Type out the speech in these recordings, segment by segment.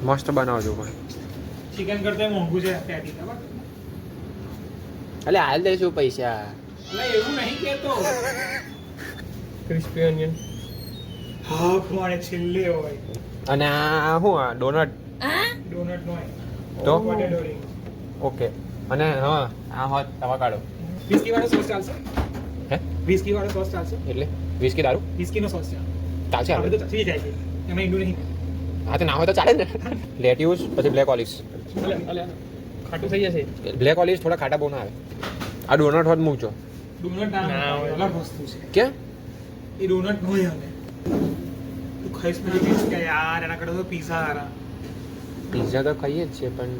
મસ્ત બનાવજો પણ ચિકન કરતા મોંઘું છે પેટી ખબર એટલે હાલ દઈશું પૈસા એટલે એવું નહીં કેતો ક્રિસ્પી ઓનિયન હા પણ છેલ્લે હોય અને આ શું આ ડોનટ ડોનટ નો હોય તો? પોટેટો રિંગ ઓકે અને હા આ હોત તવાકાડો વિસ્કી વાળો સોસ ચાલશે હે વિસ્કી વાળો સોસ ચાલશે એટલે વિસ્કી દારૂ વિસ્કી નો સોસ છે ચાલશે આપણે આપણે તો થઈ જાય છે એમાં ઈંડું નહીં હા તો ના હોય તો ચાલે ને લેટ્યુસ પછી બ્લેક ઓલિવ્સ અલે ખાટું થઈ જશે બ્લેક ઓલિવ્સ થોડા ખાટા બહુ ના આવે આ ડોનટ હોત મૂકજો ડોનટ ના ના હોય. અલગ વસ્તુ છે કે એ ડોનટ નો હોય હવે તું ખાઈશ પછી કહીશ કે યાર એના કરતા તો પીઝા હારા પિઝા તો ખાઈએ જ છે પણ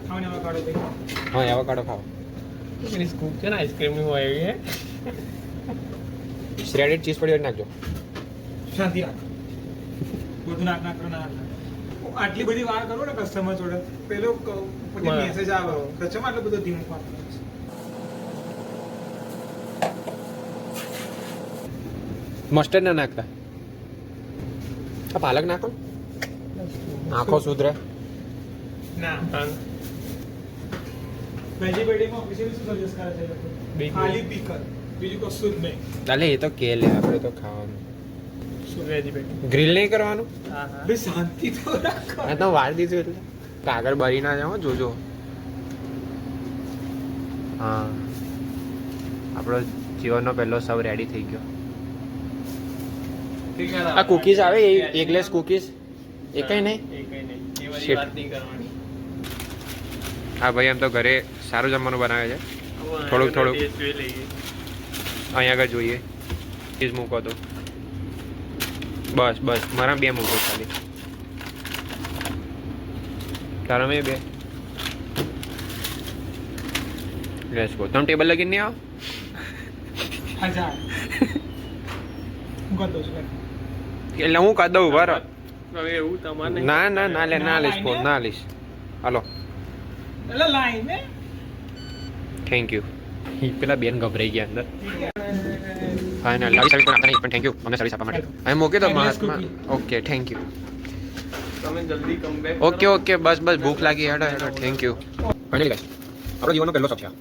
ખાવાને આવા કાઢો ભાઈ હા એવોકાડો ખાઓ પેલી સ્કૂપ છે ને આઈસ્ક્રીમની હોય એવી હે શ્રેડેડ ચીઝ પડી હોય નાખજો શાંતિ રાખ બધું નાક નાક કરો ના નાખ. આટલી બધી વાર કરો ને કસ્ટમર જોડે પેલો પછી બરાબર. મેસેજ આવે કસ્ટમર આટલું બધું ધીમું વાત કરે છે મસ્ટર્ડ ના નાખતા આ પાલક નાખો ને. આંખો સુધરે ના હા વેજીટેબલમાં ઓફિશિયલી શું સજેસ્ટ કરે છે એ લોકો? Big ખાલી પીકલ બીજું કશું જ નહીં ચાલે એ તો કે લે આપણે તો ખાવાનું શું વેજીટેબલ ગ્રીલ નહીં કરવાનું હા હા બે શાંતિ તો રાખો આ તો વાર દીધું એટલે કાગળ બળી ના જાઓ જોજો હા આપણો જીવનનો પહેલો સબ રેડી થઈ ગયો આ કુકીઝ આવે એગલેસ કુકીઝ એ કઈ નહીં એકઈ નહીં એ બધી Shit. વાત નહીં કરવાની હા ભાઈ એમ તો ઘરે સારું જમવાનું બનાવે છે હવે થોડુંક આગળ થોડુંક. taste જોઈ લઈએ અહીંયા આગળ જોઈએ ચીઝ મૂકો તો બસ બસ મારા બે મૂકો ખાલી તારા મેં બે લેટ્સ ગો તમે ટેબલ લગીને નહીં આવો હજાર હું કરી દઉં છું એટલે હું કાઢ દઉં બરાબર હવે એવું તમારે ના ના ના લે ના લઈશ ફોન ના લઈશ હાલો એટલે લાઈન ને થેન્ક યુ પેલા બેન ગભરાઈ ગયા અંદર ફાઇનલ આવી સર્વિસ પણ આપતા નહીં પણ થેન્ક યુ અમને સર્વિસ આપવા માટે અહીં મૂકી દો મહાત્મા ઓકે થેન્ક યુ તમે જલ્દી કમ બેક ઓકે ઓકે બસ બસ ભૂખ લાગી હેડો હેડો થેન્ક યુ ફાઇનલી ગાઈસ આપણો જીવનનો પહેલો શોખ છે આ.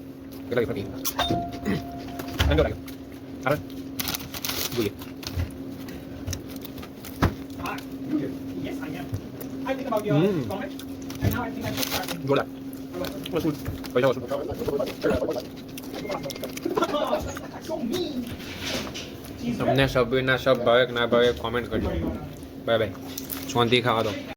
કેટલા વિફર ઠંડો લાગ્યો હાલ જોઈએ Yes, I am. I think about your Mm. comment, and now I think I should start. જોરદાર વસૂલ પૈસા વસૂલ So mean. તમને સબના સબ ભાવે કે ના ભાવે કોમેન્ટ કરજો બાય બાય શાંતિ ખાવા દો